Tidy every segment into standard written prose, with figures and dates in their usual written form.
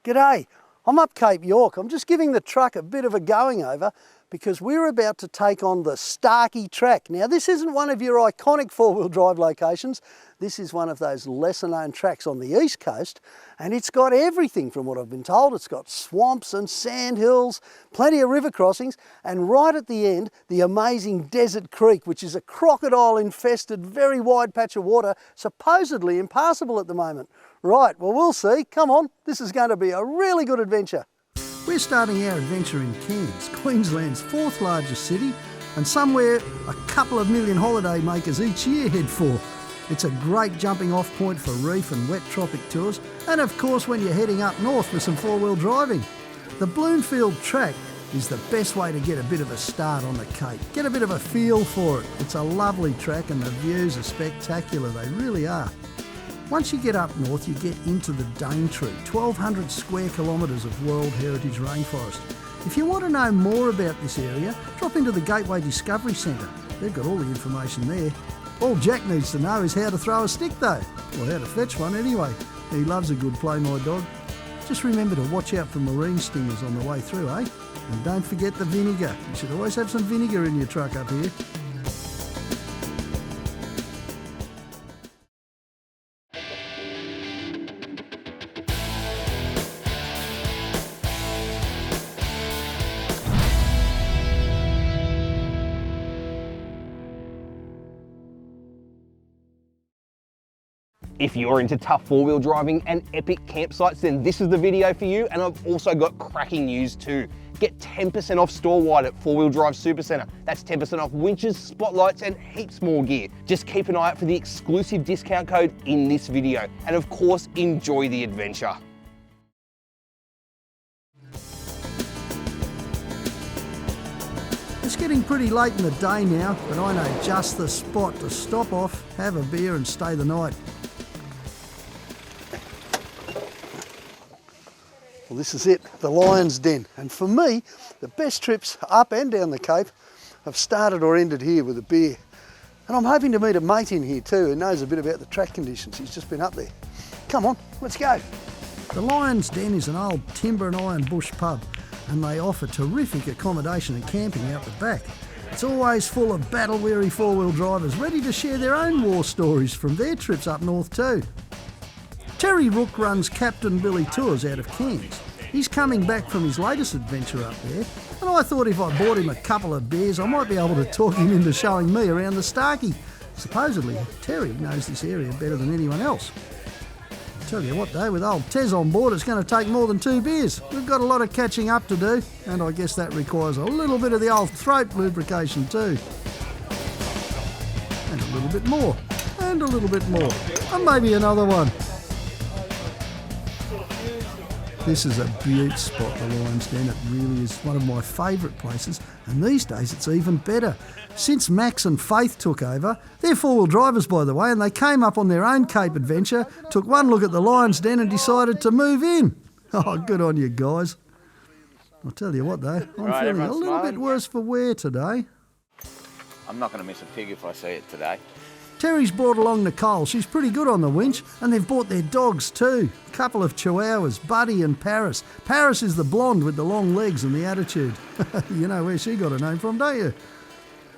G'day, I'm up Cape York. I'm just giving the truck a bit of a going over because we're about to take on the Starkey Track. Now this isn't one of your iconic four-wheel drive locations. This is one of those lesser known tracks on the east coast, and it's got everything from what I've been told. It's got swamps and sand hills, plenty of river crossings, and right at the end, the amazing Desert Creek, which is a crocodile infested, very wide patch of water, supposedly impassable at the moment. Right, well we'll see. Come on, this is going to be a really good adventure. We're starting our adventure in Cairns, Queensland's fourth largest city, and somewhere a couple of million holiday makers each year head for. It's a great jumping off point for reef and wet tropic tours, and of course when you're heading up north for some four-wheel driving. The Bloomfield Track is the best way to get a bit of a start on the Cape. Get a bit of a feel for it. It's a lovely track and the views are spectacular, they really are. Once you get up north, you get into the Daintree, 1,200 square kilometres of World Heritage Rainforest. If you want to know more about this area, drop into the Gateway Discovery Centre. They've got all the information there. All Jack needs to know is how to throw a stick though, or how to fetch one anyway. He loves a good play, my dog. Just remember to watch out for marine stingers on the way through, eh? And don't forget the vinegar. You should always have some vinegar in your truck up here. If you're into tough four-wheel driving and epic campsites, then this is the video for you. And I've also got cracking news too. Get 10% off store-wide at 4-Wheel Drive Supacentre. That's 10% off winches, spotlights, and heaps more gear. Just keep an eye out for the exclusive discount code in this video. And of course, enjoy the adventure. It's getting pretty late in the day now, but I know just the spot to stop off, have a beer and stay the night. Well, this is it, the Lion's Den. And for me, the best trips up and down the Cape have started or ended here with a beer. And I'm hoping to meet a mate in here too who knows a bit about the track conditions. He's just been up there. Come on, let's go. The Lion's Den is an old timber and iron bush pub, and they offer terrific accommodation and camping out the back. It's always full of battle-weary four-wheel drivers ready to share their own war stories from their trips up north too. Terry Rook runs Captain Billy Tours out of Cairns. He's coming back from his latest adventure up there, and I thought if I bought him a couple of beers I might be able to talk him into showing me around the Starkey. Supposedly Terry knows this area better than anyone else. I'll tell you what though, with old Tez on board it's going to take more than 2 beers. We've got a lot of catching up to do, and I guess that requires a little bit of the old throat lubrication too. And a little bit more, and a little bit more, and maybe another one. This is a beaut spot, the Lion's Den. It really is one of my favourite places, and these days it's even better. Since Max and Faith took over, they're four-wheel drivers by the way, and they came up on their own Cape adventure, took one look at the Lion's Den and decided to move in. Oh, good on you guys. I'll tell you what though, I'm feeling a little bit worse for wear today. I'm not going to miss a pig if I see it today. Terry's brought along Nicole. She's pretty good on the winch, and they've brought their dogs too. A couple of chihuahuas, Buddy and Paris. Paris is the blonde with the long legs and the attitude. You know where she got her name from, don't you?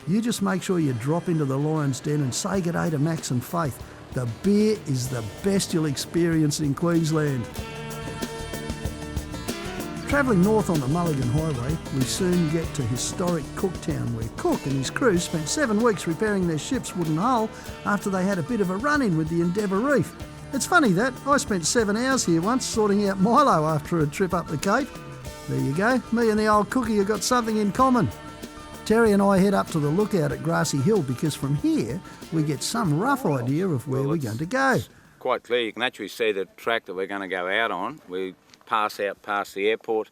You just make sure you drop into the Lion's Den and say good day to Max and Faith. The beer is the best you'll experience in Queensland. Travelling north on the Mulligan Highway, we soon get to historic Cooktown, where Cook and his crew spent 7 weeks repairing their ship's wooden hull after they had a bit of a run-in with the Endeavour Reef. It's funny that, I spent 7 hours here once sorting out Milo after a trip up the Cape. There you go, me and the old cookie have got something in common. Terry and I head up to the lookout at Grassy Hill because from here we get some rough idea of where we're going to go. Quite clear, you can actually see the track that we're going to go out on. We pass out past the airport,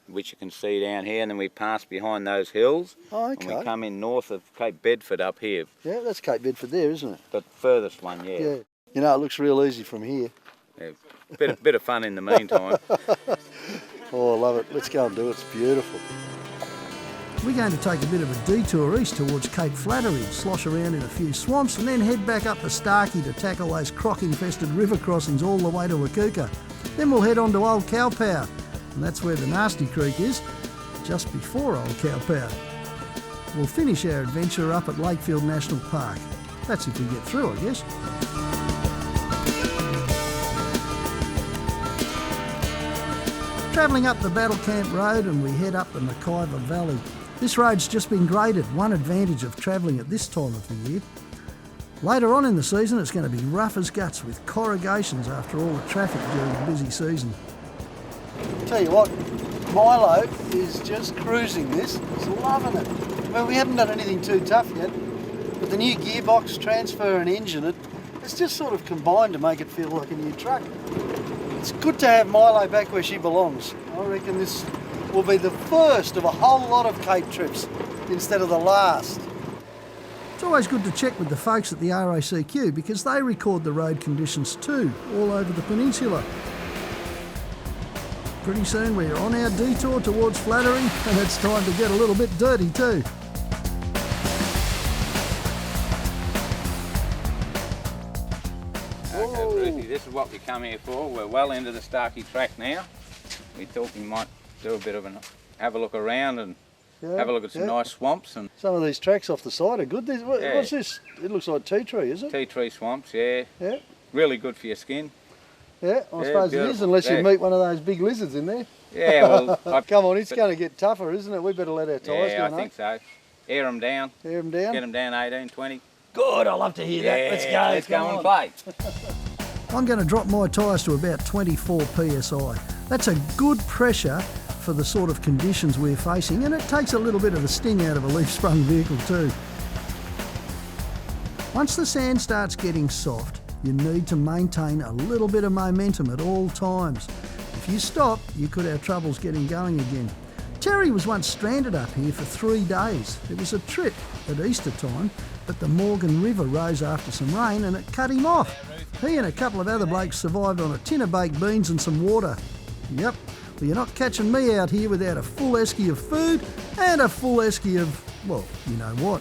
which you can see down here, and then we pass behind those hills. Oh, okay. And we come in north of Cape Bedford up here. Yeah, that's Cape Bedford there, isn't it? The furthest one, yeah. Yeah. You know, it looks real easy from here. Yeah. Bit of fun in the meantime. Oh, I love it. Let's go and do it. It's beautiful. We're going to take a bit of a detour east towards Cape Flattery, slosh around in a few swamps, and then head back up the Starkey to tackle those croc-infested river crossings all the way to Wakuka. Then we'll head on to Old Cow Power, and that's where the Nasty Creek is, just before Old Cow Power. We'll finish our adventure up at Lakefield National Park. That's if we get through, I guess. Travelling up the Battle Camp Road and we head up the Mackayva Valley. This road's just been graded, one advantage of travelling at this time of the year. Later on in the season it's going to be rough as guts with corrugations after all the traffic during the busy season. Tell you what, Milo is just cruising this, he's loving it. Well, we haven't done anything too tough yet, but the new gearbox, transfer and engine, it's just sort of combined to make it feel like a new truck. It's good to have Milo back where she belongs. I reckon this will be the first of a whole lot of Cape trips instead of the last. It's always good to check with the folks at the RACQ because they record the road conditions too, all over the peninsula. Pretty soon we're on our detour towards Flattery and it's time to get a little bit dirty too. Okay, Roothy, this is what we come here for. We're well into the Starkey Track now. We thought we might do a bit of have a look around and have a look at some nice swamps. And some of these tracks off the side are good. What's this? It looks like tea tree, is it? Tea tree swamps, yeah. Yeah. Really good for your skin. Yeah, I suppose it is, unless you meet one of those big lizards in there. Yeah, well... Come on, it's going to get tougher, isn't it? We better let our tyres go, down. I think so. Air them down. Air them down? Get them down 18, 20. Good, I love to hear that. Let's go. Let's go and play. I'm going to drop my tyres to about 24 psi. That's a good pressure for the sort of conditions we're facing, and it takes a little bit of the sting out of a leaf-sprung vehicle too. Once the sand starts getting soft, you need to maintain a little bit of momentum at all times. If you stop, you could have troubles getting going again. Terry was once stranded up here for 3 days. It was a trip at Easter time, but the Morgan River rose after some rain and it cut him off. He and a couple of other blokes survived on a tin of baked beans and some water. Yep, well, you're not catching me out here without a full esky of food and a full esky of, well, you know what.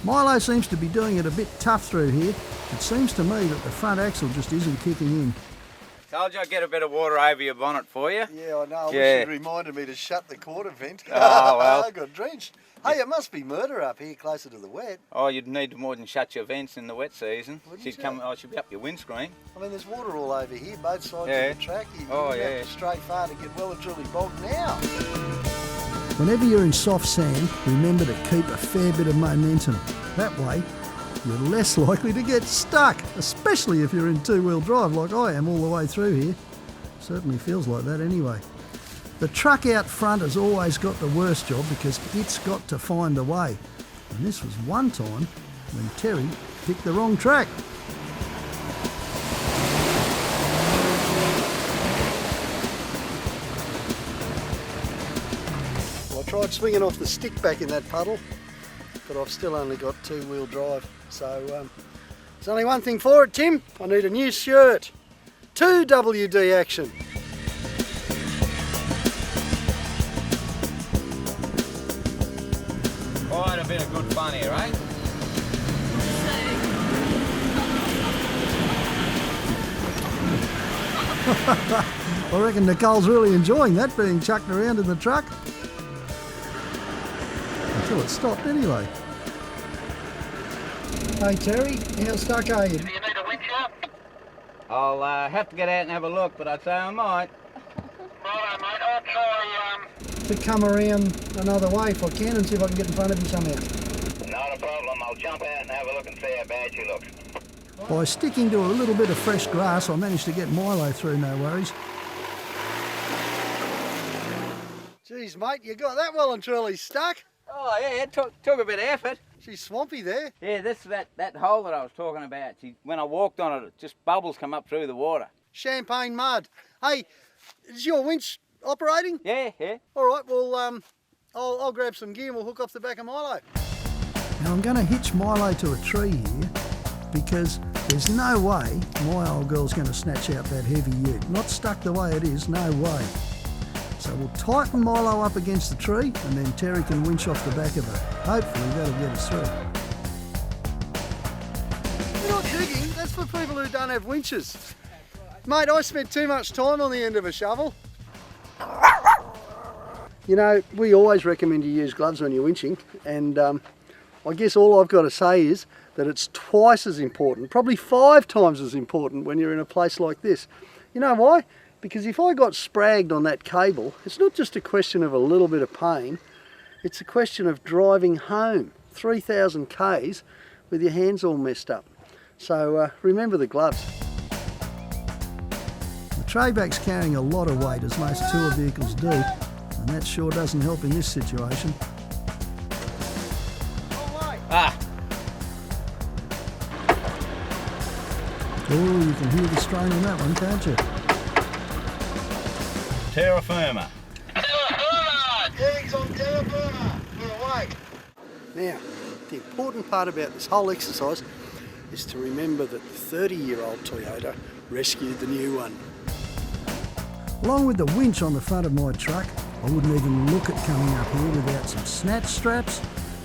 Milo seems to be doing it a bit tough through here. It seems to me that the front axle just isn't kicking in. Told you I'd get a bit of water over your bonnet for you. Yeah, I know. I wish you'd reminded me to shut the quarter vent. Oh, well. I got drenched. Hey, it must be murder up here closer to the wet. Oh, you'd need to more than shut your vents in the wet season. Wouldn't She'd be up your windscreen. I mean, there's water all over here, both sides of the track. You don't have to stray far to get well and truly bogged now. Whenever you're in soft sand, remember to keep a fair bit of momentum. That way, you're less likely to get stuck, especially if you're in two-wheel drive like I am all the way through here. Certainly feels like that anyway. The truck out front has always got the worst job because it's got to find the way. And this was one time when Terry picked the wrong track. Well, I tried swinging off the stick back in that puddle, but I've still only got two-wheel drive. So there's only one thing for it, Tim. I need a new shirt. 2WD action. Quite a bit of good fun here, eh? I reckon Nicole's really enjoying that, being chucked around in the truck. Until it stopped anyway. Hey Terry, how stuck are you? Do you need a winch up? I'll have to get out and have a look, but I'd say I might. Righto, mate. I'll try to come around another way if I can and see if I can get in front of you somehow. Not a problem. I'll jump out and have a look and see how bad you look. By sticking to a little bit of fresh grass, I managed to get Milo through, no worries. Geez, mate, you got that well and truly stuck. Oh, yeah, it took a bit of effort. She's swampy there. Yeah, this is that hole that I was talking about. When I walked on it, just bubbles come up through the water. Champagne mud. Hey, is your winch operating? Yeah. All right, well, I'll grab some gear and we'll hook off the back of Milo. Now, I'm going to hitch Milo to a tree here because there's no way my old girl's going to snatch out that heavy ute. Not stuck the way it is, no way. So we'll tighten Milo up against the tree and then Terry can winch off the back of her. Hopefully that'll get us through. You're not digging, that's for people who don't have winches. Mate, I spent too much time on the end of a shovel. You know, we always recommend you use gloves when you're winching, and I guess all I've got to say is that it's twice as important, probably 5 times as important when you're in a place like this. You know why? Because if I got spragged on that cable, it's not just a question of a little bit of pain, it's a question of driving home 3,000 Ks with your hands all messed up. So remember the gloves. The tray back's carrying a lot of weight, as most tour vehicles do, and that sure doesn't help in this situation. Ah! Oh, you can hear the strain on that one, can't you? Terra firma. Eggs on terra firma. We're awake. Now, the important part about this whole exercise is to remember that the 30-year-old Toyota rescued the new one. Along with the winch on the front of my truck, I wouldn't even look at coming up here without some snatch straps,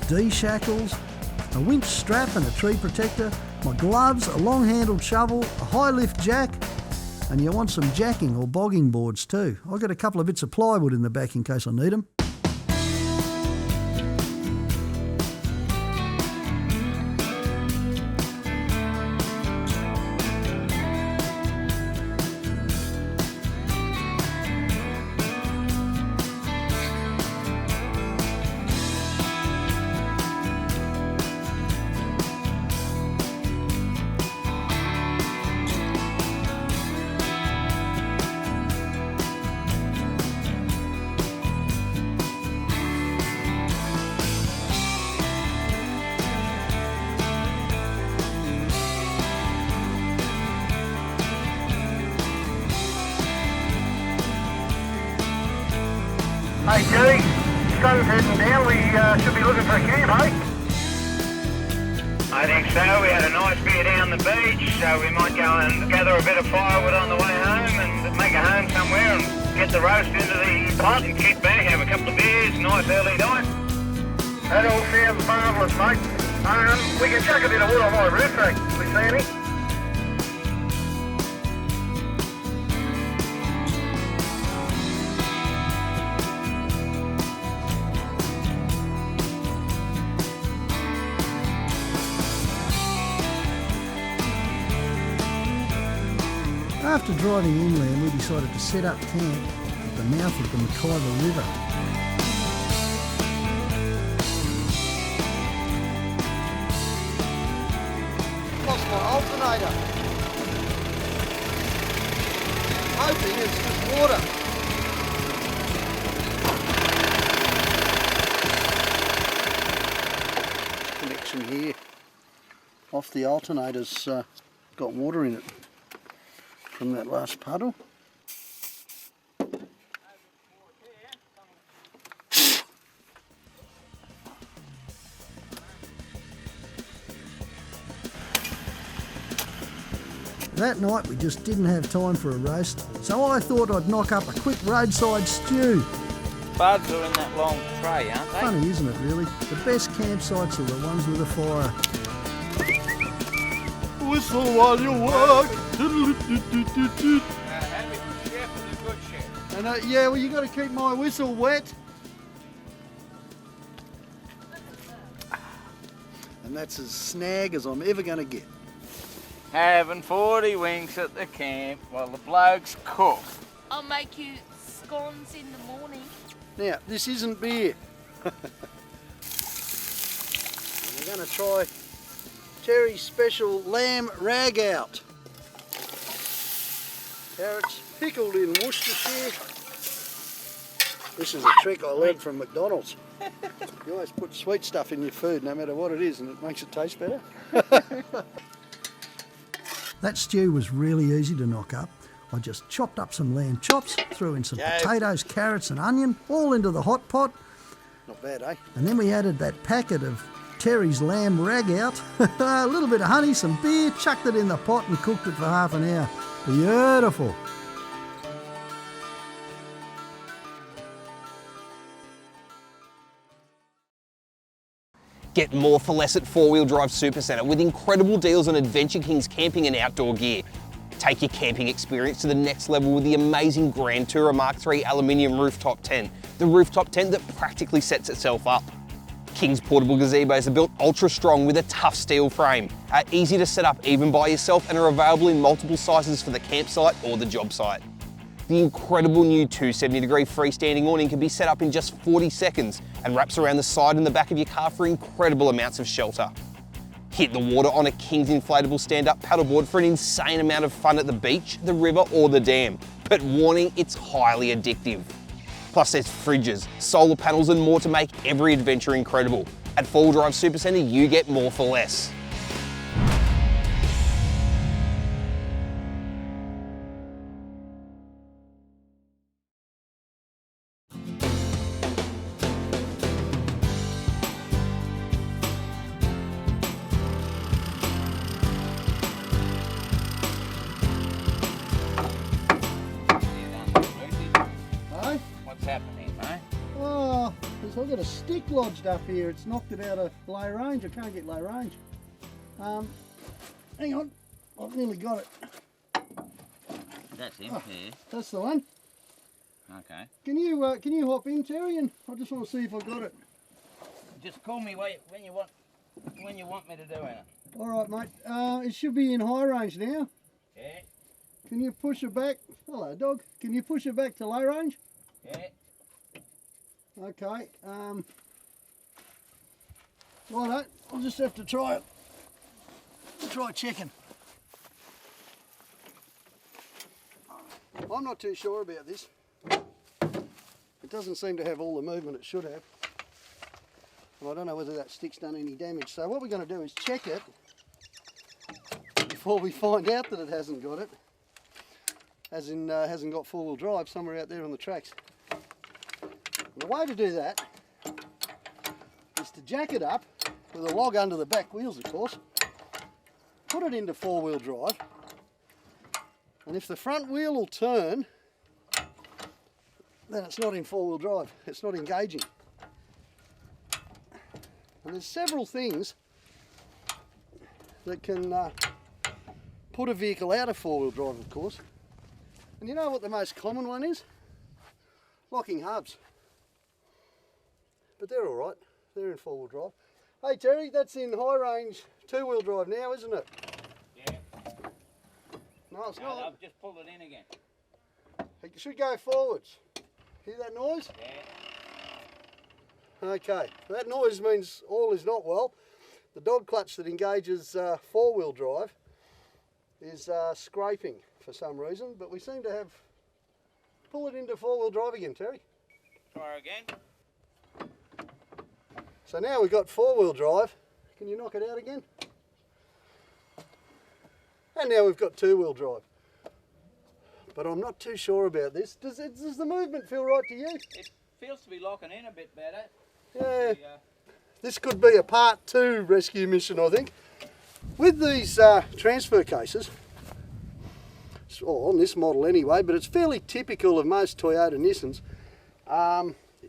D-shackles, a winch strap and a tree protector, my gloves, a long-handled shovel, a high-lift jack, and you want some jacking or bogging boards too. I've got a couple of bits of plywood in the back in case I need them. Hey G, sun's heading down, we should be looking for a camp, eh? I think so, we had a nice beer down the beach, so we might go and gather a bit of firewood on the way home and make a home somewhere and get the roast into the pot and kick back, have a couple of beers, nice early night. That all sounds marvellous, mate. We can chuck a bit of wood on my roof rack, we see any? After driving inland, we decided to set up camp at the mouth of the Mackay River. Lost my alternator. Hoping it's just water. Connection here off the alternator's got water in it from that last puddle. That night we just didn't have time for a roast, so I thought I'd knock up a quick roadside stew. Buds are in that long tray, aren't they? Funny, isn't it, really? The best campsites are the ones with a fire. Whistle while you work. And yeah, well, you got to keep my whistle wet. And that's as snag as I'm ever going to get. Having 40 winks at the camp while the blokes cook. I'll make you scones in the morning. Now, this isn't beer. And we're going to try Terry's special lamb rag out. Carrots pickled in Worcestershire. This is a trick I learned from McDonald's. You always put sweet stuff in your food, no matter what it is, and it makes it taste better. That stew was really easy to knock up. I just chopped up some lamb chops, threw in some potatoes, carrots and onion, all into the hot pot. Not bad, eh? And then we added that packet of Terry's lamb rag out, a little bit of honey, some beer, chucked it in the pot and cooked it for half an hour. Beautiful. Get more for less at 4-Wheel Drive Supercentre with incredible deals on Adventure King's camping and outdoor gear. Take Take your camping experience to the next level with the amazing Grand Tourer Mark III aluminium rooftop tent, the rooftop tent that practically sets itself up. King's portable gazebos are built ultra strong with a tough steel frame, are easy to set up even by yourself and are available in multiple sizes for the campsite or the job site. The incredible new 270-degree freestanding awning can be set up in just 40 seconds and wraps around the side and the back of your car for incredible amounts of shelter. Hit the water on a King's inflatable stand-up paddleboard for an insane amount of fun at the beach, the river or the dam. But warning, it's highly addictive. Plus there's fridges, solar panels and more to make every adventure incredible. At 4-Wheel Drive Supacentre, you get more for less. I've got a stick lodged up here. It's knocked it out of low range. I can't get low range. Hang on, I've nearly got it. That's him here. That's the one. Okay. Can you hop in, Terry? And I just want to see if I got it. Just call me when you want me to do it. All right, mate. It should be in high range now. Yeah. Can you push it back? Hello, dog. Can you push it back to low range? Yeah. Okay. Righto. I'll just have to try it. Try checking. I'm not too sure about this. It doesn't seem to have all the movement it should have. And I don't know whether that stick's done any damage. So what we're going to do is check it before we find out that it hasn't got it. As in hasn't got 4-wheel drive somewhere out there on the tracks. And the way to do that is to jack it up with a log under the back wheels, of course. Put it into 4-wheel drive. And if the front wheel will turn, then it's not in 4-wheel drive. It's not engaging. And there's several things that can put a vehicle out of 4-wheel drive, of course. And you know what the most common one is? Locking hubs. But they're all right. They're in 4-wheel drive. Hey Terry, that's in high range 2-wheel drive now, isn't it? Yeah. No, it's not. I've just pulled it in again. It should go forwards. Hear that noise? Yeah. Okay, that noise means all is not well. The dog clutch that engages 4-wheel drive is scraping for some reason, but we seem to have... Pull it into 4-wheel drive again, Terry. Try again. So now we've got 4-wheel drive. Can you knock it out again? And now we've got 2-wheel drive. But I'm not too sure about this. Does the movement feel right to you? It feels to be locking in a bit better. Yeah. This could be a part 2 rescue mission, I think. With these transfer cases, on this model anyway, but it's fairly typical of most Toyota Nissans,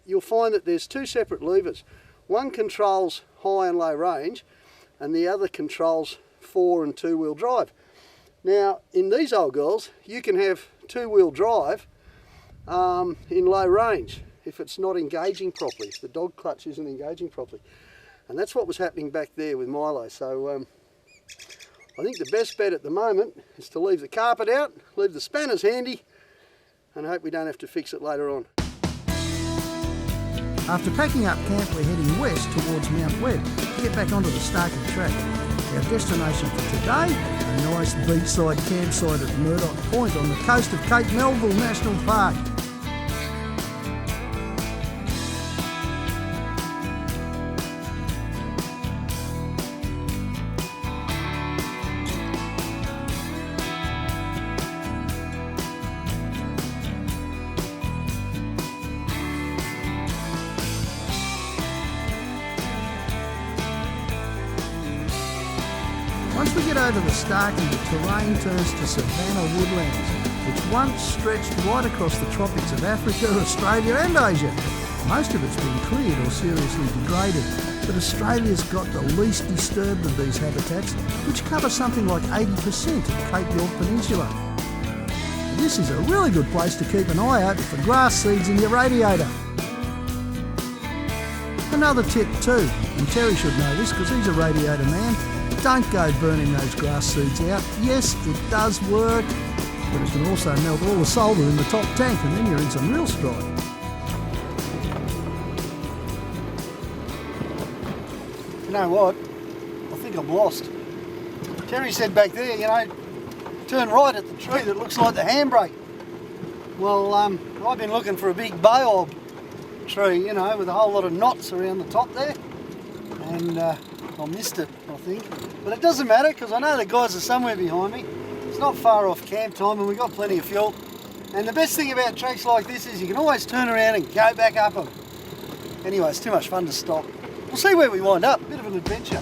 you'll find that there's 2 separate levers. One controls high and low range, and the other controls 4 and 2-wheel drive. Now, in these old girls, you can have 2-wheel drive in low range if it's not engaging properly, if the dog clutch isn't engaging properly. And that's what was happening back there with Milo. So I think the best bet at the moment is to leave the carpet out, leave the spanners handy, and hope we don't have to fix it later on. After packing up camp, we're heading west towards Mount Webb to get back onto the Starkey Track. Our destination for today, a nice beachside campsite at Murdoch Point on the coast of Cape Melville National Park. Once we get over the Starkey, the terrain turns to savanna woodlands, which once stretched right across the tropics of Africa, Australia and Asia. Most of it's been cleared or seriously degraded, but Australia's got the least disturbed of these habitats, which cover something like 80% of Cape York Peninsula. this is a really good place to keep an eye out for grass seeds in your radiator. Another tip too, and Terry should know this because he's a radiator man, don't go burning those grass seeds out. Yes, it does work, but it can also melt all the solder in the top tank and then you're in some real strife. You know what? I think I'm lost. Terry said back there, you know, turn right at the tree that looks like the handbrake. Well, I've been looking for a big baobab tree, you know, with a whole lot of knots around the top there, and I missed it, I think. But it doesn't matter because I know the guys are somewhere behind me. It's not far off camp time and we've got plenty of fuel. And the best thing about tracks like this is you can always turn around and go back up them. Anyway, it's too much fun to stop. We'll see where we wind up, bit of an adventure.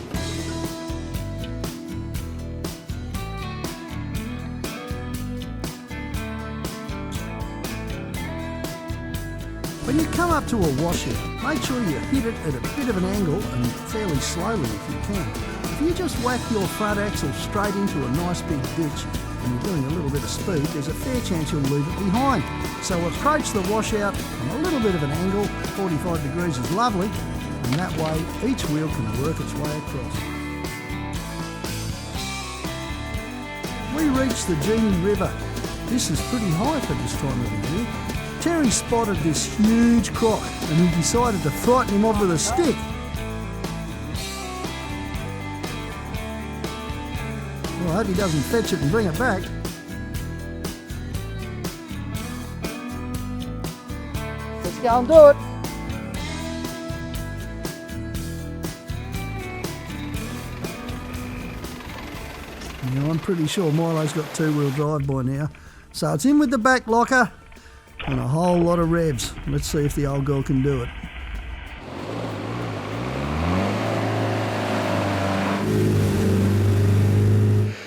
When you come up to a washout, make sure you hit it at a bit of an angle and fairly slowly if you can. If you just whack your front axle straight into a nice big ditch and you're doing a little bit of speed, there's a fair chance you'll leave it behind. So approach the washout on a little bit of an angle, 45 degrees is lovely, and that way each wheel can work its way across. We reached the Genie River. This is pretty high for this time of the year. Terry spotted this huge croc and he decided to frighten him off with a stick. Well, I hope he doesn't fetch it and bring it back. Let's go and do it. Now, I'm pretty sure Milo's got two-wheel drive by now. So it's in with the back locker and a whole lot of revs. Let's see if the old girl can do it.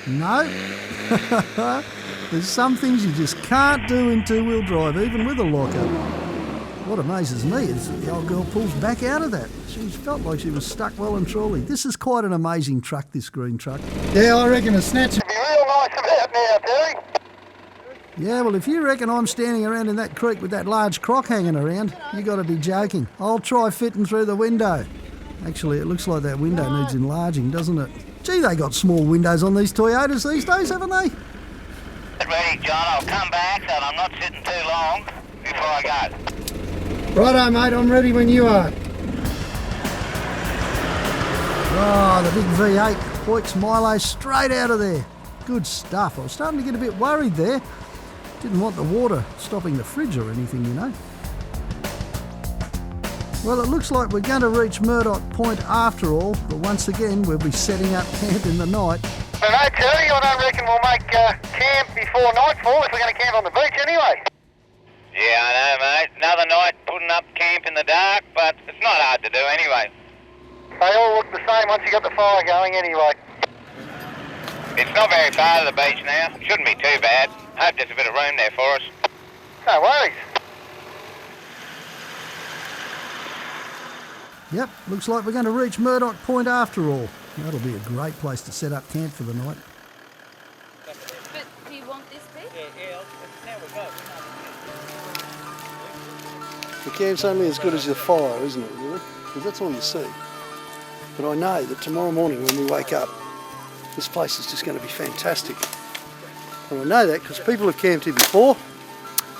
No. There's some things you just can't do in two-wheel drive, even with a locker. What amazes me is that the old girl pulls back out of that. She felt like she was stuck well and truly. This is quite an amazing truck, this green truck. Yeah, I reckon a snatch. Be real nice about now, Terry. Yeah, well, if you reckon I'm standing around in that creek with that large croc hanging around, you got to be joking. I'll try fitting through the window. Actually, it looks like that window needs enlarging, doesn't it? Gee, they got small windows on these Toyotas these days, haven't they? Get ready, John. I'll come back so I'm not sitting too long before I go. Righto, mate, I'm ready when you are. Oh, the big V8 hoiks Milo straight out of there. Good stuff. I was starting to get a bit worried there. Didn't want the water stopping the fridge or anything, you know. Well, it looks like we're going to reach Murdoch Point after all, but once again we'll be setting up camp in the night. No, Terry, I don't reckon we'll make camp before nightfall if we're going to camp on the beach anyway. Yeah, I know, mate. Another night putting up camp in the dark, but it's not hard to do anyway. They all look the same once you got the fire going anyway. It's not very far to the beach now. Shouldn't be too bad. Hope there's a bit of room there for us. No worries. Yep, looks like we're going to reach Murdoch Point after all. That'll be a great place to set up camp for the night. But do you want this bit? Yeah, now we go. The camp's only as good as the fire, isn't it, really? Because that's all you see. But I know that tomorrow morning when we wake up, this place is just going to be fantastic. And I know that because people have camped here before.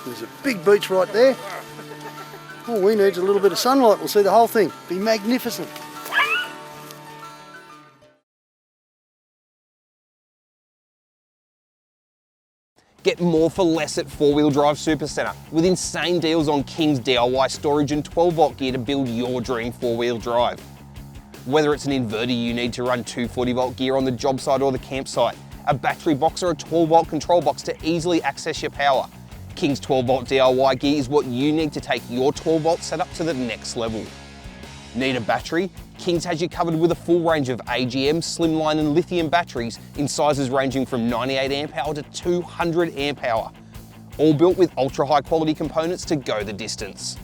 There's a big beach right there. All we need is a little bit of sunlight. We'll see the whole thing. Be magnificent. Get more for less at 4-Wheel Drive Supacentre with insane deals on King's DIY storage and 12-volt gear to build your dream 4-wheel drive. Whether it's an inverter you need to run 240-volt gear on the job site or the campsite, a battery box or a 12-volt control box to easily access your power, King's 12-volt DIY gear is what you need to take your 12-volt setup to the next level. Need a battery? King's has you covered with a full range of AGM, slimline and lithium batteries in sizes ranging from 98 amp hour to 200 amp hour. All built with ultra high quality components to go the distance.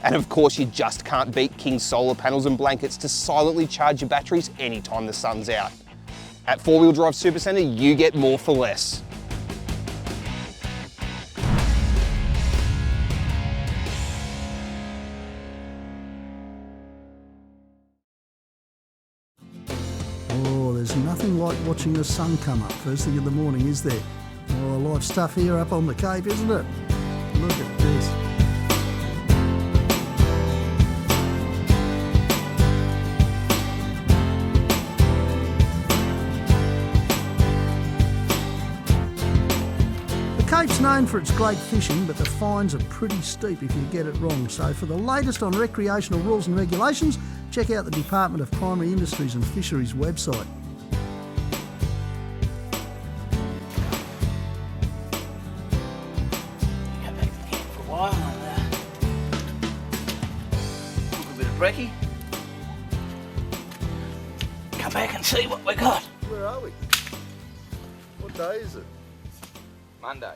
And of course you just can't beat King's solar panels and blankets to silently charge your batteries anytime the sun's out. At 4-Wheel Drive Supacentre, you get more for less. There's nothing like watching the sun come up first thing in the morning, is there? Oh, live stuff here up on the Cape, isn't it? Look at this. The Cape's known for its great fishing, but the fines are pretty steep if you get it wrong. So for the latest on recreational rules and regulations, check out the Department of Primary Industries and Fisheries website. Go back to camp for a while and cook a bit of brekkie. Come back and see what we got. Where are we? What day is it? Monday.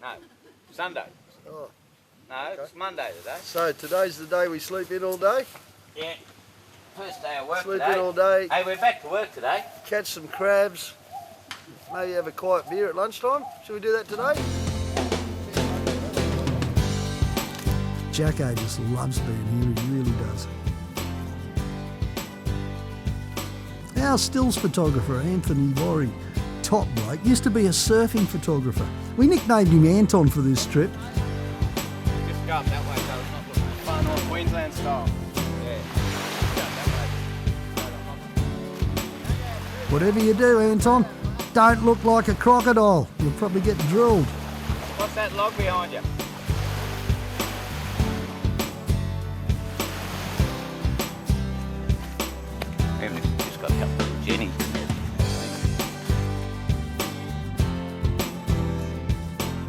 No, Sunday. Oh. No, it's Monday today. So today's the day we sleep in all day? Yeah. First day of work Sleep today. in all day, Hey, we're back to work today. catch some crabs, maybe have a quiet beer at lunchtime. Should we do that today? Jacko just loves being here, he really does. Our stills photographer, Anthony Worry, top bloke, used to be a surfing photographer. We nicknamed him Anton for this trip. Just go up that way so it's not looking far north Queensland style. Yeah. Go that way. Whatever you do, Anton, don't look like a crocodile. You'll probably get drilled. What's that log behind you? We've just got a couple of Genie.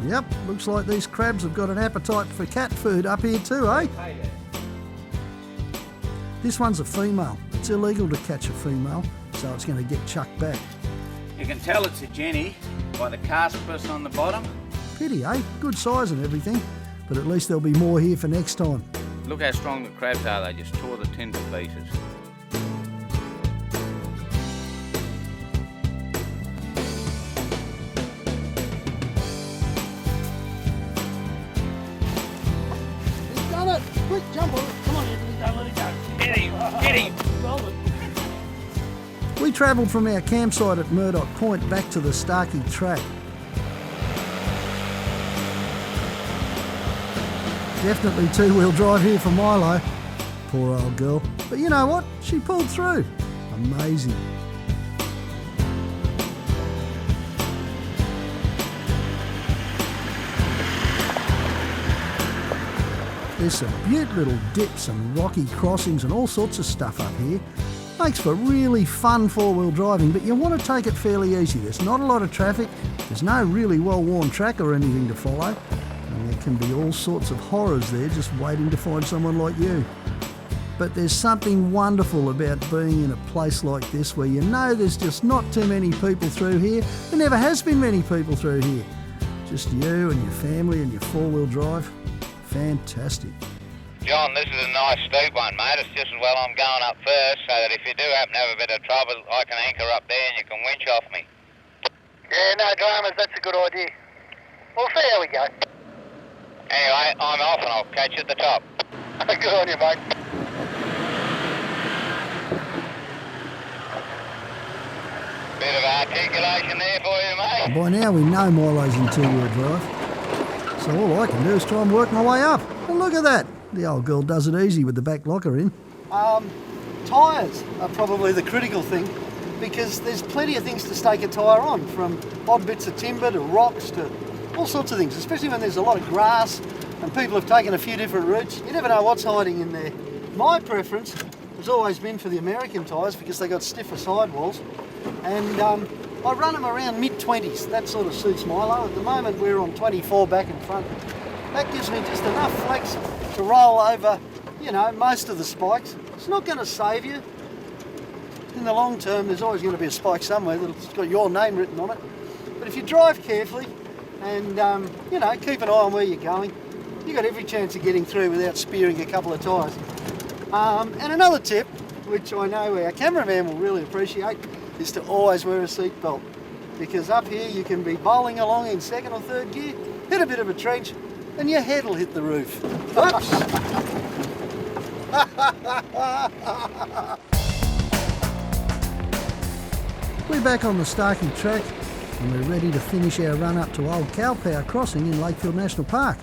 Yep, looks like these crabs have got an appetite for cat food up here too, eh? Hey there. This one's a female. It's illegal to catch a female, so it's going to get chucked back. You can tell it's a Genie by the carpus on the bottom. Pity, eh? Good size and everything, but at least there'll be more here for next time. Look how strong the crabs are, they just tore the tin to pieces. He's done it! Quick, jump on it! Come on, Anthony, don't let it go. Get him! Get him! We travelled from our campsite at Murdoch Point back to the Starkey Track. Definitely two-wheel drive here for Milo. Poor old girl. But you know what? She pulled through. Amazing. There's some beaut little dips and rocky crossings and all sorts of stuff up here. Makes for really fun four-wheel driving, but you want to take it fairly easy. There's not a lot of traffic, there's no really well-worn track or anything to follow, and there can be all sorts of horrors there just waiting to find someone like you. But there's something wonderful about being in a place like this where you know there's just not too many people through here. There never has been many people through here. Just you and your family and your four-wheel drive. Fantastic. John, this is a nice steep one, mate. It's just as well I'm going up first, so that if you do happen to have a bit of trouble, I can anchor up there and you can winch off me. Yeah, no dramas. That's a good idea. We'll see how we go. Anyway, I'm off and I'll catch you at the top. Good on you, mate. Bit of articulation there for you, mate. By now we know Milo's in two-wheel drive, so all I can do is try and work my way up. And look at that. The old girl does it easy with the back locker in. Tyres are probably the critical thing because there's plenty of things to stake a tyre on, from odd bits of timber to rocks to all sorts of things, especially when there's a lot of grass and people have taken a few different routes. You never know what's hiding in there. My preference has always been for the American tyres because they got stiffer sidewalls, and I run them around mid-20s. That sort of suits Milo. At the moment we're on 24 back and front. That gives me just enough flex to roll over, you know, most of the spikes. It's not going to save you. In the long term, there's always going to be a spike somewhere that's got your name written on it. But if you drive carefully and, you know, keep an eye on where you're going, you've got every chance of getting through without spearing a couple of tyres. And another tip, which I know our cameraman will really appreciate, is to always wear a seatbelt. Because up here you can be bowling along in second or third gear, hit a bit of a trench, and your head will hit the roof. Oops! We're back on the Starkey Track and we're ready to finish our run up to Old Cowpower Crossing in Lakefield National Park.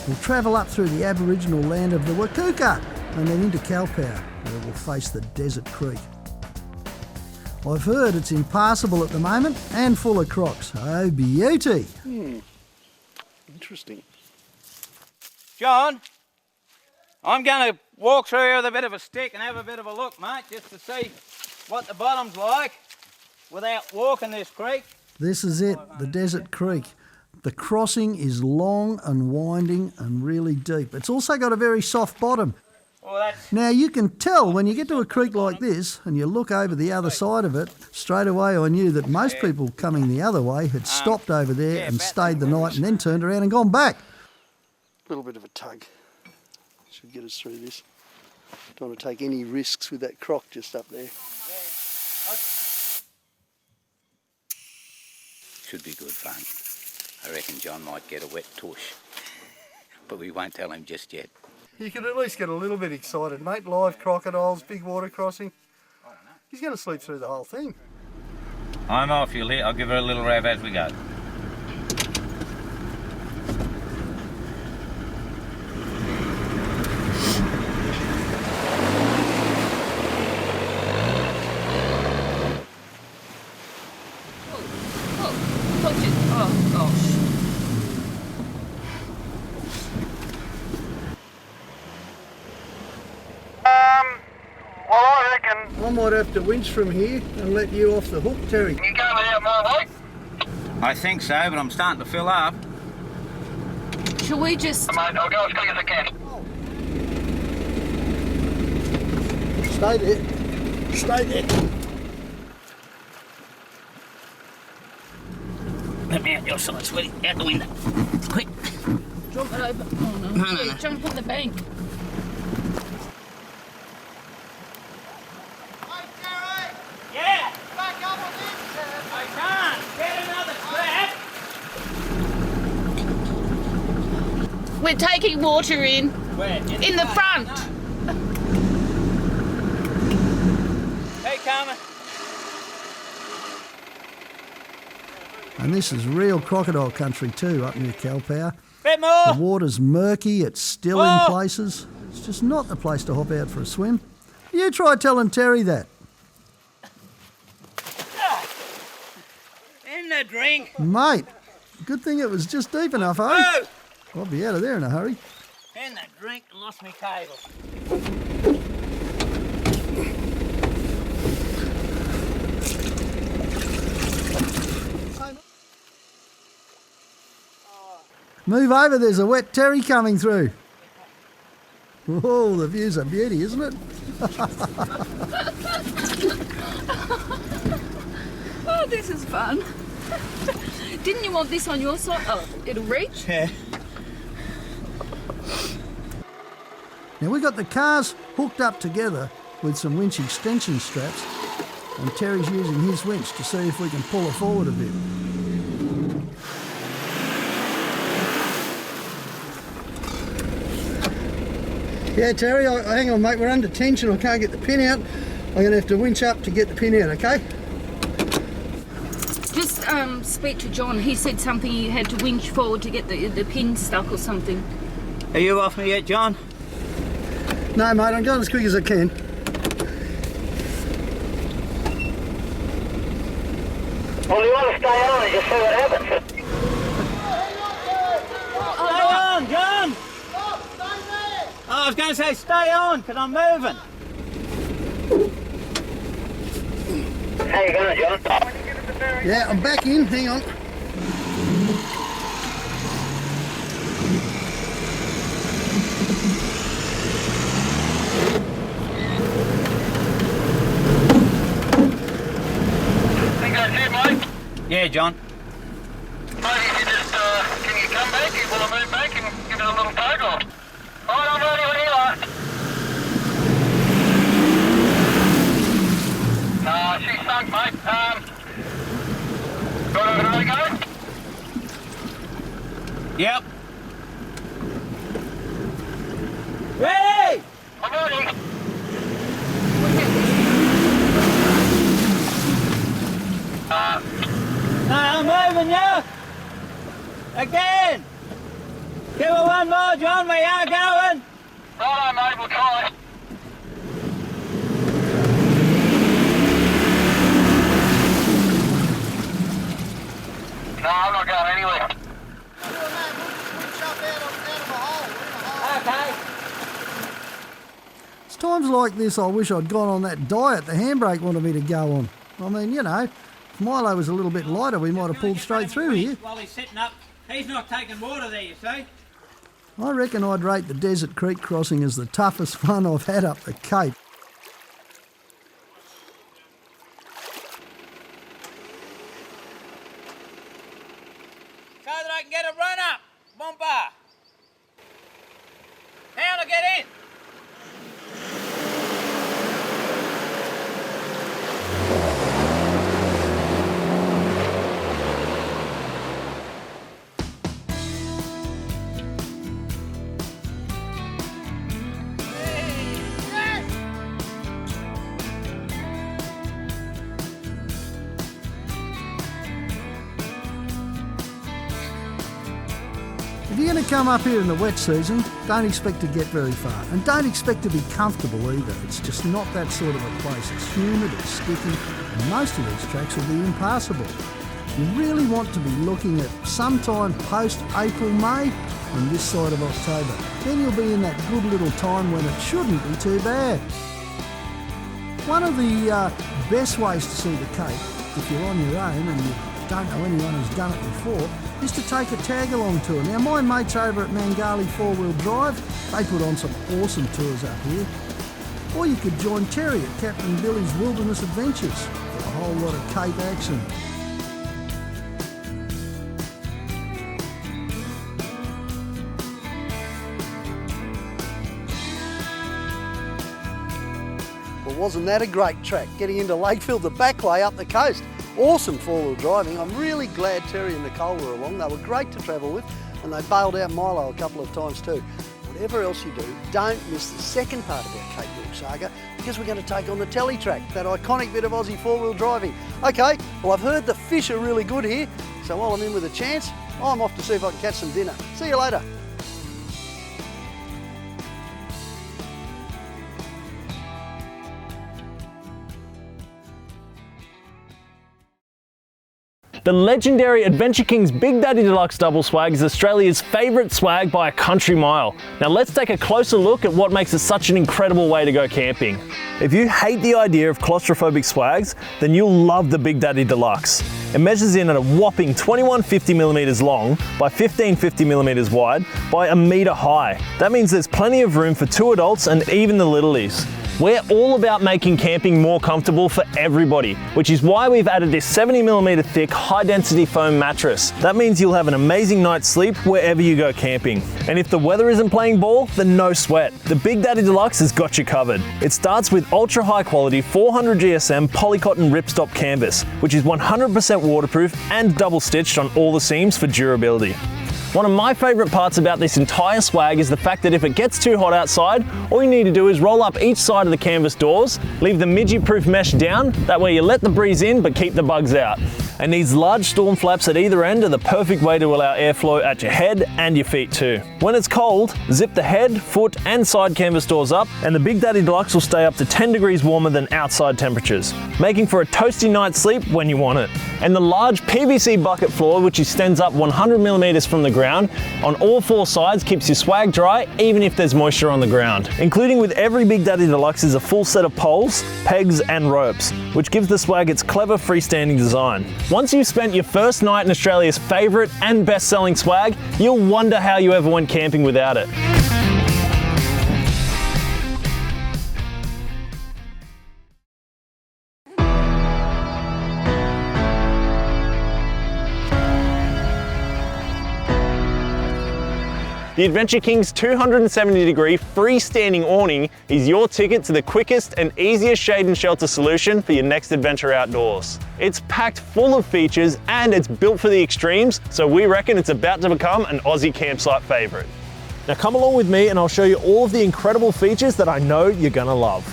We'll travel up through the Aboriginal land of the Wakuka and then into Cowpower, where we'll face the Desert Creek. I've heard it's impassable at the moment and full of crocs. Oh, beauty! Interesting. John, I'm going to walk through here with a bit of a stick and have a bit of a look, mate, just to see what the bottom's like without walking this creek. This is it, the Desert Creek. The crossing is long and winding and really deep. It's also got a very soft bottom. Well, Now you can tell when you get to a creek like this and you look over the other side of it, straight away I knew that most people coming the other way had stopped over there and stayed the night and then turned around and gone back. A little bit of a tug. Should get us through this. Don't want to take any risks with that croc just up there. should be good fun. I reckon John might get a wet tush, but we won't tell him just yet. You can at least get a little bit excited, mate. Live crocodiles, big water crossing. He's going to sleep through the whole thing. I'm off, Yuli. I'll give her a little rev as we go. Oh gosh. Well, I reckon I might have to winch from here and let you off the hook, Terry. you go out my way. I think so, but I'm starting to fill up. Shall we just... Mate, I'll go as quick as I can. Stay there. Stay there. Let me out your side, sweetie. Out the window. Quick. Jump it over. Oh no. No. Yeah, jump on the bank. Yeah! Back up on this! I can't! Get another strap! We're taking water in. Where? In the front. Hey, Carmen. And this is real crocodile country too, up near Cowpower. Bit more! The water's murky, it's still in places. It's just not the place to hop out for a swim. You try telling Terry that. In the drink. Mate, good thing it was just deep enough, eh? Oh! I'll be out of there in a hurry. In the drink and lost my cable. Move over, there's a wet Terry coming through. Oh, the view's a beauty, isn't it? Oh, this is fun. Didn't you want this on your side? Oh, it'll reach? Yeah. Now we've got the cars hooked up together with some winch extension straps, and Terry's using his winch to see if we can pull it forward a bit. Yeah, Terry, hang on, mate, we're under tension. I can't get the pin out. I'm going to have to winch up to get the pin out, okay? Just speak to John. He said something he had to winch forward to get the pin stuck or something. Are you off me yet, John? No, mate, I'm going as quick as I can. Well, you want to stay on and just see what happens. Stay on, John! I was going to say stay on, because I'm moving. How you going, John? Yeah, I'm back in, hang on. Think that's it, mate? Yeah, John. Maybe you just, can you come back? You want to move back and give it a little tug off? Alright, I'm ready when you are. No, she's sunk, mate. Got another go? Yep. Ready! I'm ready. John, we are going. Righto, mate, we'll try. No, I'm not going anywhere. Okay. It's times like this I wish I'd gone on that diet the handbrake wanted me to go on. I mean, you know, if Milo was a little bit lighter, we might have pulled straight through here. While he's sitting up, he's not taking water there, you see. I reckon I'd rate the Desert Creek crossing as the toughest one I've had up the Cape. So that I can get a run up, bumper. How to get in? If you're going to come up here in the wet season, don't expect to get very far. And don't expect to be comfortable either. It's just not that sort of a place. It's humid, it's sticky, and most of these tracks will be impassable. You really want to be looking at sometime post-April, May, on this side of October. Then you'll be in that good little time when it shouldn't be too bad. One of the best ways to see the Cape, if you're on your own and you don't know anyone who's done it before, is to take a tag-along tour. Now, my mates over at Mangali 4-Wheel Drive, they put on some awesome tours up here. Or you could join Terry at Captain Billy's Wilderness Adventures for a whole lot of Cape action. Well, wasn't that a great track, getting into Lakefield the back way up the coast? Awesome four-wheel driving. I'm really glad Terry and Nicole were along. They were great to travel with, and they bailed out Milo a couple of times too. Whatever else you do, don't miss the second part of our Cape York saga, because we're going to take on the Telly Track, that iconic bit of Aussie four-wheel driving. Okay, well, I've heard the fish are really good here, so while I'm in with a chance, I'm off to see if I can catch some dinner. See you later. The legendary Adventure King's Big Daddy Deluxe Double Swag is Australia's favourite swag by a country mile. Now let's take a closer look at what makes it such an incredible way to go camping. If you hate the idea of claustrophobic swags, then you'll love the Big Daddy Deluxe. It measures in at a whopping 2150mm long by 1550mm wide by 1 metre high. That means there's plenty of room for 2 adults and even the littlies. We're all about making camping more comfortable for everybody, which is why we've added this 70mm thick high density foam mattress. That means you'll have an amazing night's sleep wherever you go camping. And if the weather isn't playing ball, then no sweat. The Big Daddy Deluxe has got you covered. It starts with ultra high quality 400 GSM polycotton ripstop canvas, which is 100% waterproof and double stitched on all the seams for durability. One of my favourite parts about this entire swag is the fact that if it gets too hot outside, all you need to do is roll up each side of the canvas doors, leave the midget-proof mesh down, that way you let the breeze in but keep the bugs out. And these large storm flaps at either end are the perfect way to allow airflow at your head and your feet too. When it's cold, zip the head, foot and side canvas doors up and the Big Daddy Deluxe will stay up to 10 degrees warmer than outside temperatures, making for a toasty night's sleep when you want it. And the large PVC bucket floor, which extends up 100mm from the ground on all 4 sides, keeps your swag dry even if there's moisture on the ground. Including with every Big Daddy Deluxe is a full set of poles, pegs and ropes, which gives the swag its clever freestanding design. Once you've spent your first night in Australia's favourite and best-selling swag, you'll wonder how you ever went camping without it. The Adventure King's 270-degree freestanding awning is your ticket to the quickest and easiest shade and shelter solution for your next adventure outdoors. It's packed full of features and it's built for the extremes, so we reckon it's about to become an Aussie campsite favourite. Now come along with me and I'll show you all of the incredible features that I know you're gonna love.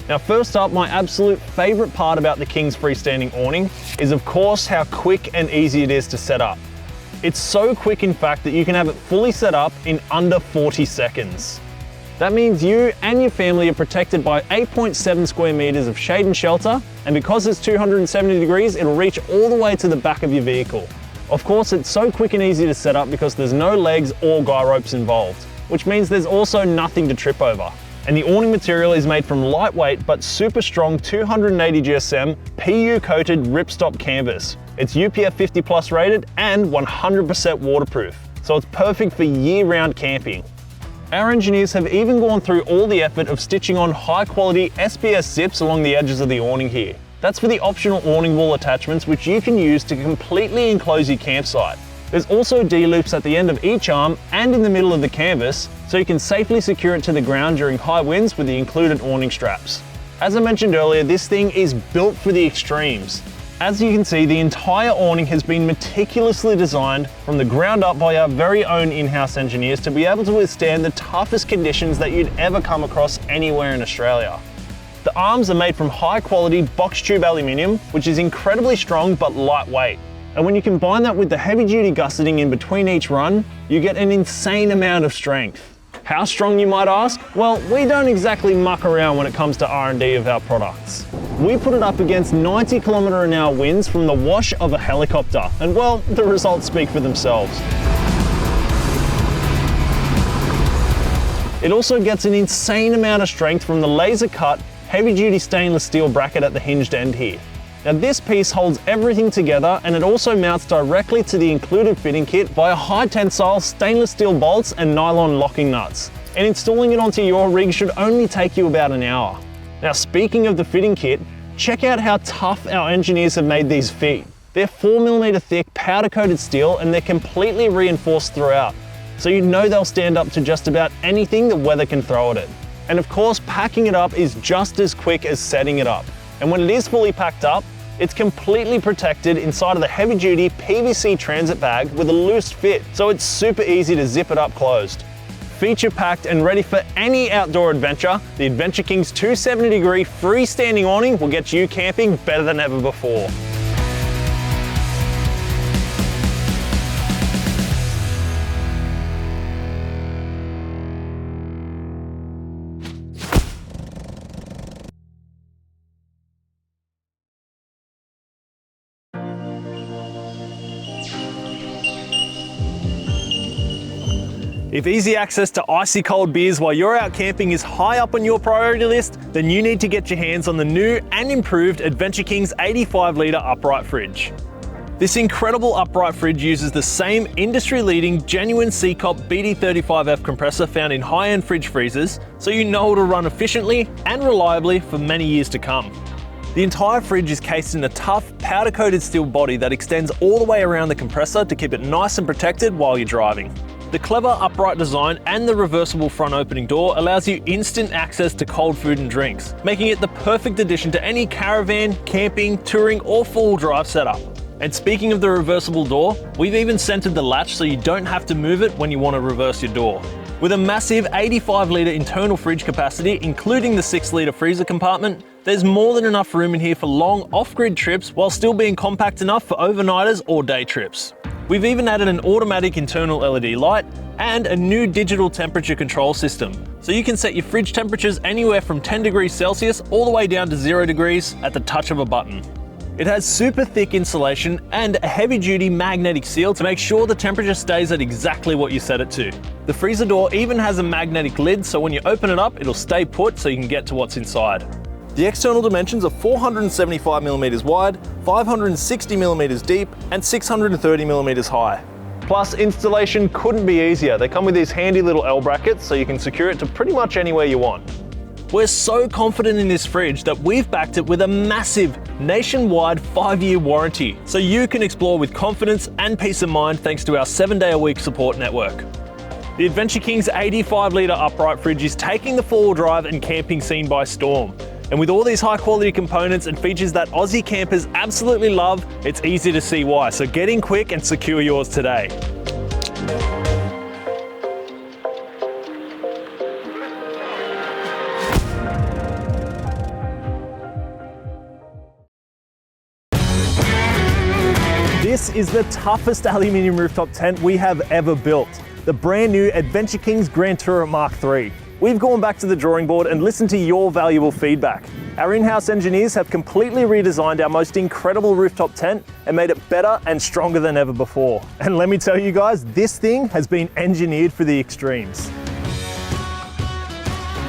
Now first up, my absolute favourite part about the King's freestanding awning is of course how quick and easy it is to set up. It's so quick in fact that you can have it fully set up in under 40 seconds. That means you and your family are protected by 8.7 square meters of shade and shelter, and because it's 270 degrees, it'll reach all the way to the back of your vehicle. Of course, it's so quick and easy to set up because there's no legs or guy ropes involved, which means there's also nothing to trip over. And the awning material is made from lightweight but super strong 280 GSM PU coated ripstop canvas. It's UPF 50 plus rated and 100% waterproof, so it's perfect for year-round camping. Our engineers have even gone through all the effort of stitching on high quality SPS zips along the edges of the awning here. That's for the optional awning wall attachments which you can use to completely enclose your campsite. There's also D-loops at the end of each arm and in the middle of the canvas, so you can safely secure it to the ground during high winds with the included awning straps. As I mentioned earlier, this thing is built for the extremes. As you can see, the entire awning has been meticulously designed from the ground up by our very own in-house engineers to be able to withstand the toughest conditions that you'd ever come across anywhere in Australia. The arms are made from high quality box tube aluminium, which is incredibly strong but lightweight. And when you combine that with the heavy duty gusseting in between each run, you get an insane amount of strength. How strong, you might ask? Well, we don't exactly muck around when it comes to R&D of our products. We put it up against 90 km/h winds from the wash of a helicopter, and well, the results speak for themselves. It also gets an insane amount of strength from the laser cut, heavy duty stainless steel bracket at the hinged end here. Now this piece holds everything together, and it also mounts directly to the included fitting kit via high tensile stainless steel bolts and nylon locking nuts. And installing it onto your rig should only take you about an hour. Now speaking of the fitting kit, check out how tough our engineers have made these feet. They're 4mm thick powder coated steel, and they're completely reinforced throughout, so you know they'll stand up to just about anything the weather can throw at it. And of course, packing it up is just as quick as setting it up. And when it is fully packed up, it's completely protected inside of the heavy duty PVC transit bag with a loose fit, so it's super easy to zip it up closed. Feature packed and ready for any outdoor adventure, the Adventure King's 270 degree freestanding awning will get you camping better than ever before. If easy access to icy cold beers while you're out camping is high up on your priority list, then you need to get your hands on the new and improved Adventure King's 85 litre upright fridge. This incredible upright fridge uses the same industry-leading genuine Seacop BD35F compressor found in high-end fridge freezers, so you know it'll run efficiently and reliably for many years to come. The entire fridge is cased in a tough, powder-coated steel body that extends all the way around the compressor to keep it nice and protected while you're driving. The clever upright design and the reversible front opening door allows you instant access to cold food and drinks, making it the perfect addition to any caravan, camping, touring or four-wheel drive setup. And speaking of the reversible door, we've even centered the latch so you don't have to move it when you want to reverse your door. With a massive 85 litre internal fridge capacity, including the 6 litre freezer compartment, there's more than enough room in here for long off-grid trips while still being compact enough for overnighters or day trips. We've even added an automatic internal LED light and a new digital temperature control system, so you can set your fridge temperatures anywhere from 10 degrees Celsius all the way down to 0 degrees at the touch of a button. It has super thick insulation and a heavy duty magnetic seal to make sure the temperature stays at exactly what you set it to. The freezer door even has a magnetic lid, so when you open it up, it'll stay put so you can get to what's inside. The external dimensions are 475mm wide, 560mm deep, and 630mm high. Plus, installation couldn't be easier. They come with these handy little L brackets so you can secure it to pretty much anywhere you want. We're so confident in this fridge that we've backed it with a massive nationwide 5-year warranty, so you can explore with confidence and peace of mind thanks to our 7-day-a-week support network. The Adventure King's 85 litre upright fridge is taking the four-wheel drive and camping scene by storm. And with all these high quality components and features that Aussie campers absolutely love, it's easy to see why. So get in quick and secure yours today. This is the toughest aluminium rooftop tent we have ever built, the brand new Adventure Kings Grand Tourer Mark III. We've gone back to the drawing board and listened to your valuable feedback. Our in-house engineers have completely redesigned our most incredible rooftop tent and made it better and stronger than ever before. And let me tell you guys, this thing has been engineered for the extremes.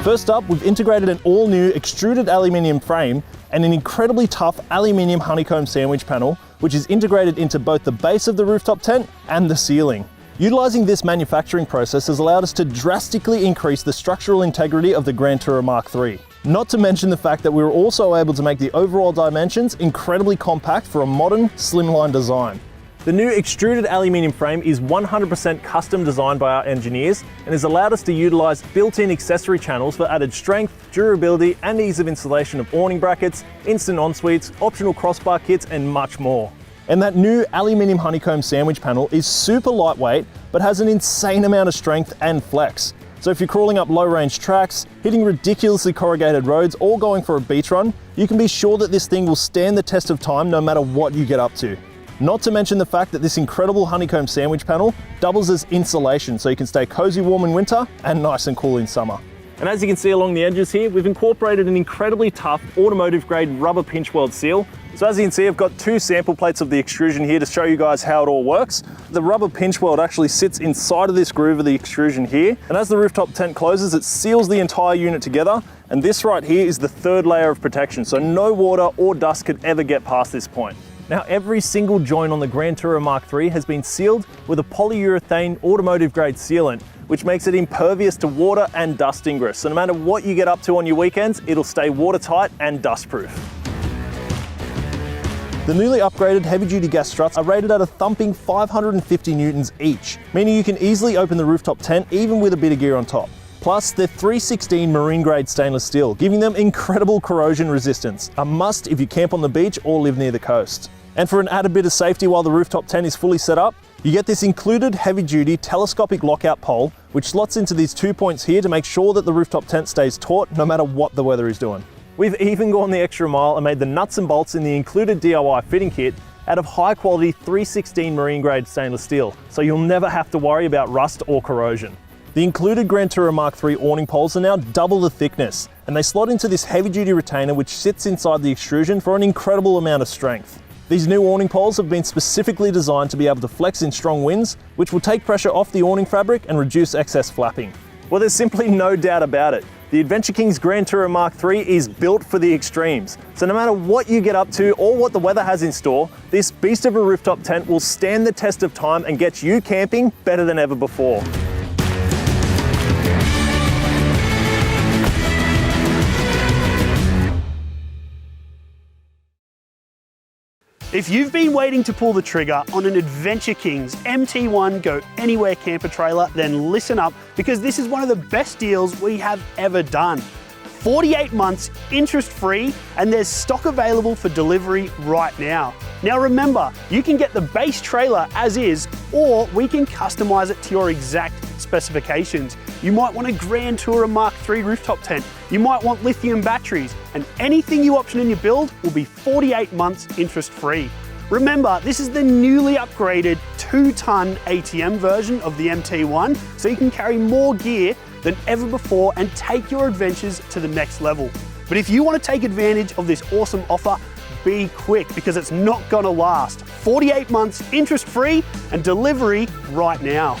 First up, we've integrated an all-new extruded aluminium frame and an incredibly tough aluminium honeycomb sandwich panel, which is integrated into both the base of the rooftop tent and the ceiling. Utilising this manufacturing process has allowed us to drastically increase the structural integrity of the Grand Tourer Mark III. Not to mention the fact that we were also able to make the overall dimensions incredibly compact for a modern, slimline design. The new extruded aluminium frame is 100% custom designed by our engineers and has allowed us to utilise built-in accessory channels for added strength, durability and ease of installation of awning brackets, instant en-suites, optional crossbar kits and much more. And that new aluminium honeycomb sandwich panel is super lightweight but has an insane amount of strength and flex. So if you're crawling up low-range tracks, hitting ridiculously corrugated roads or going for a beach run, you can be sure that this thing will stand the test of time no matter what you get up to. Not to mention the fact that this incredible honeycomb sandwich panel doubles as insulation so you can stay cozy warm in winter and nice and cool in summer. And as you can see along the edges here, we've incorporated an incredibly tough automotive grade rubber pinch weld seal. So as you can see, I've got two sample plates of the extrusion here to show you guys how it all works. The rubber pinch weld actually sits inside of this groove of the extrusion here. And as the rooftop tent closes, it seals the entire unit together. And this right here is the third layer of protection. So no water or dust could ever get past this point. Now every single joint on the Grand Tourer Mark III has been sealed with a polyurethane automotive grade sealant, which makes it impervious to water and dust ingress. So no matter what you get up to on your weekends, it'll stay watertight and dustproof. The newly upgraded heavy-duty gas struts are rated at a thumping 550 newtons each, meaning you can easily open the rooftop tent even with a bit of gear on top. Plus, they're 316 marine-grade stainless steel, giving them incredible corrosion resistance, a must if you camp on the beach or live near the coast. And for an added bit of safety while the rooftop tent is fully set up, you get this included heavy-duty telescopic lockout pole, which slots into these 2 points here to make sure that the rooftop tent stays taut no matter what the weather is doing. We've even gone the extra mile and made the nuts and bolts in the included DIY fitting kit out of high-quality 316 marine-grade stainless steel, so you'll never have to worry about rust or corrosion. The included Grand Tourer Mark III awning poles are now double the thickness, and they slot into this heavy-duty retainer which sits inside the extrusion for an incredible amount of strength. These new awning poles have been specifically designed to be able to flex in strong winds, which will take pressure off the awning fabric and reduce excess flapping. Well, there's simply no doubt about it. The Adventure Kings Grand Tourer Mark III is built for the extremes. So no matter what you get up to or what the weather has in store, this beast of a rooftop tent will stand the test of time and get you camping better than ever before. If you've been waiting to pull the trigger on an Adventure Kings MT1 Go Anywhere camper trailer, then listen up, because this is one of the best deals we have ever done. 48 months interest-free, and there's stock available for delivery right now. Now remember, you can get the base trailer as is, or we can customize it to your exact specifications. You might want a Grand Tourer Mark III rooftop tent. You might want lithium batteries, and anything you option in your build will be 48 months interest-free. Remember, this is the newly upgraded 2-ton ATM version of the MT1, so you can carry more gear than ever before and take your adventures to the next level. But if you want to take advantage of this awesome offer, be quick, because it's not gonna last. 48 months interest-free and delivery right now.